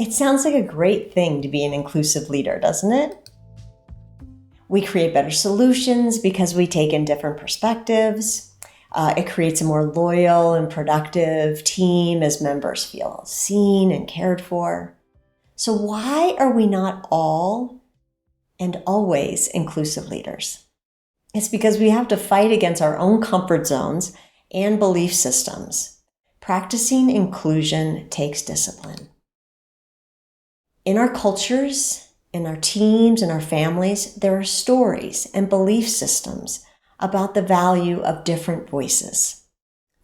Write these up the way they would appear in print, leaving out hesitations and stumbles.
It sounds like a great thing to be an inclusive leader, doesn't it? We create better solutions because we take in different perspectives. It creates a more loyal and productive team as members feel seen and cared for. So why are we not all and always inclusive leaders? It's because we have to fight against our own comfort zones and belief systems. Practicing inclusion takes discipline. In our cultures, in our teams, in our families, there are stories and belief systems about the value of different voices.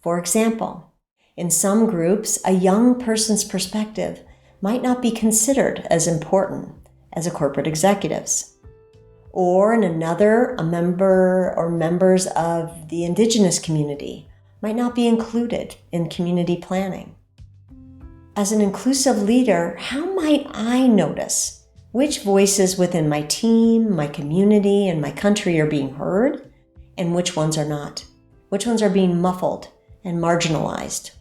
For example, in some groups, a young person's perspective might not be considered as important as a corporate executive's. Or in another, a member or members of the indigenous community might not be included in community planning. As an inclusive leader, how might I notice which voices within my team, my community, and my country are being heard, and which ones are not? Which ones are being muffled and marginalized?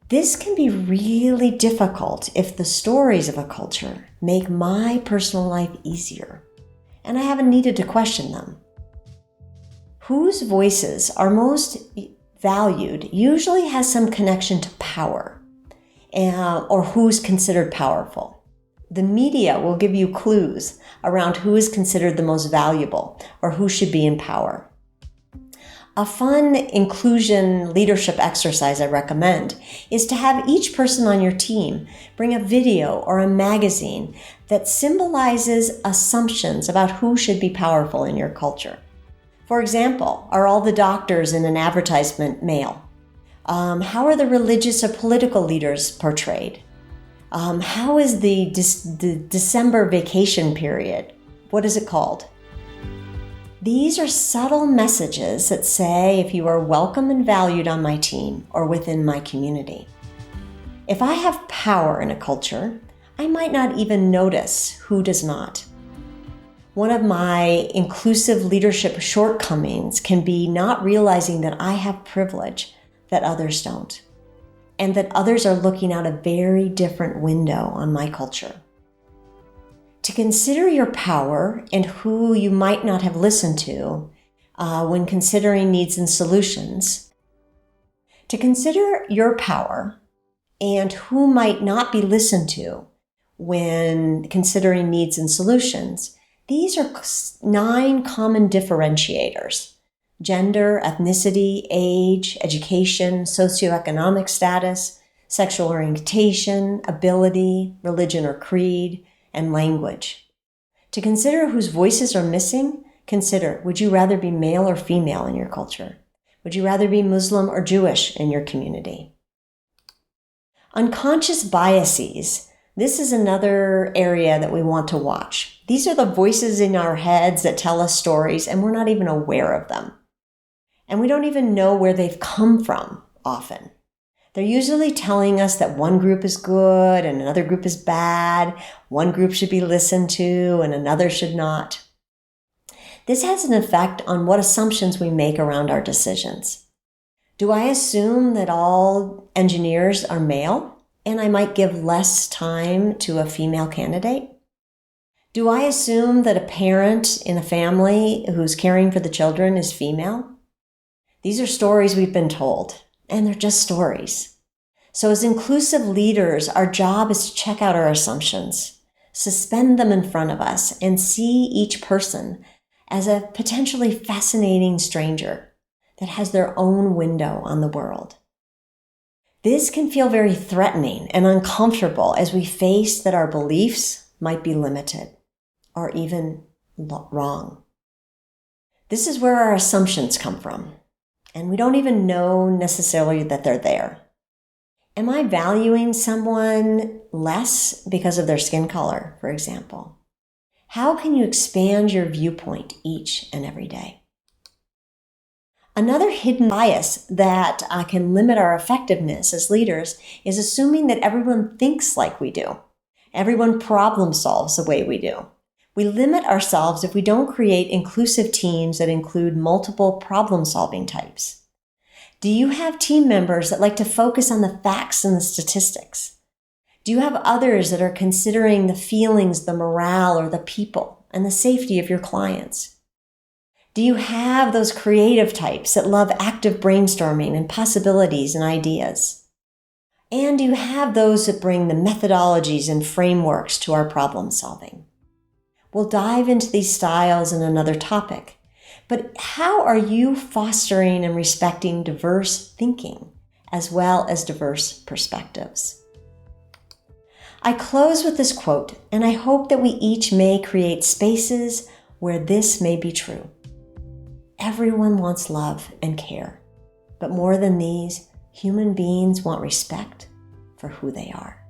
This can be really difficult if the stories of a culture make my personal life easier, and I haven't needed to question them. Whose voices are most valued usually has some connection to power, or who's considered powerful. The media will give you clues around who is considered the most valuable or who should be in power. A fun inclusion leadership exercise I recommend is to have each person on your team bring a video or a magazine that symbolizes assumptions about who should be powerful in your culture. For example, are all the doctors in an advertisement male? How are the religious or political leaders portrayed? How is the December vacation period? What is it called? These are subtle messages that say if you are welcome and valued on my team or within my community. If I have power in a culture, I might not even notice who does not. One of my inclusive leadership shortcomings can be not realizing that I have privilege that others don't, and that others are looking out a very different window on my culture. To consider your power and who you might not have listened to when considering needs and solutions. To consider your power and who might not be listened to when considering needs and solutions. These are 9 common differentiators: gender, ethnicity, age, education, socioeconomic status, sexual orientation, ability, religion or creed, and language. To consider whose voices are missing, consider, would you rather be male or female in your culture? Would you rather be Muslim or Jewish in your community? Unconscious biases. This is another area that we want to watch. These are the voices in our heads that tell us stories, and we're not even aware of them. And we don't even know where they've come from often. They're usually telling us that one group is good and another group is bad, one group should be listened to and another should not. This has an effect on what assumptions we make around our decisions. Do I assume that all engineers are male and I might give less time to a female candidate? Do I assume that a parent in a family who's caring for the children is female? These are stories we've been told, and they're just stories. So as inclusive leaders, our job is to check out our assumptions, suspend them in front of us, and see each person as a potentially fascinating stranger that has their own window on the world. This can feel very threatening and uncomfortable as we face that our beliefs might be limited or even wrong. This is where our assumptions come from, and we don't even know necessarily that they're there. Am I valuing someone less because of their skin color, for example? How can you expand your viewpoint each and every day? Another hidden bias that can limit our effectiveness as leaders is assuming that everyone thinks like we do. Everyone problem solves the way we do. We limit ourselves if we don't create inclusive teams that include multiple problem-solving types. Do you have team members that like to focus on the facts and the statistics? Do you have others that are considering the feelings, the morale, or the people and the safety of your clients? Do you have those creative types that love active brainstorming and possibilities and ideas? And do you have those that bring the methodologies and frameworks to our problem solving? We'll dive into these styles in another topic, but how are you fostering and respecting diverse thinking as well as diverse perspectives? I close with this quote, and I hope that we each may create spaces where this may be true. Everyone wants love and care, but more than these, human beings want respect for who they are.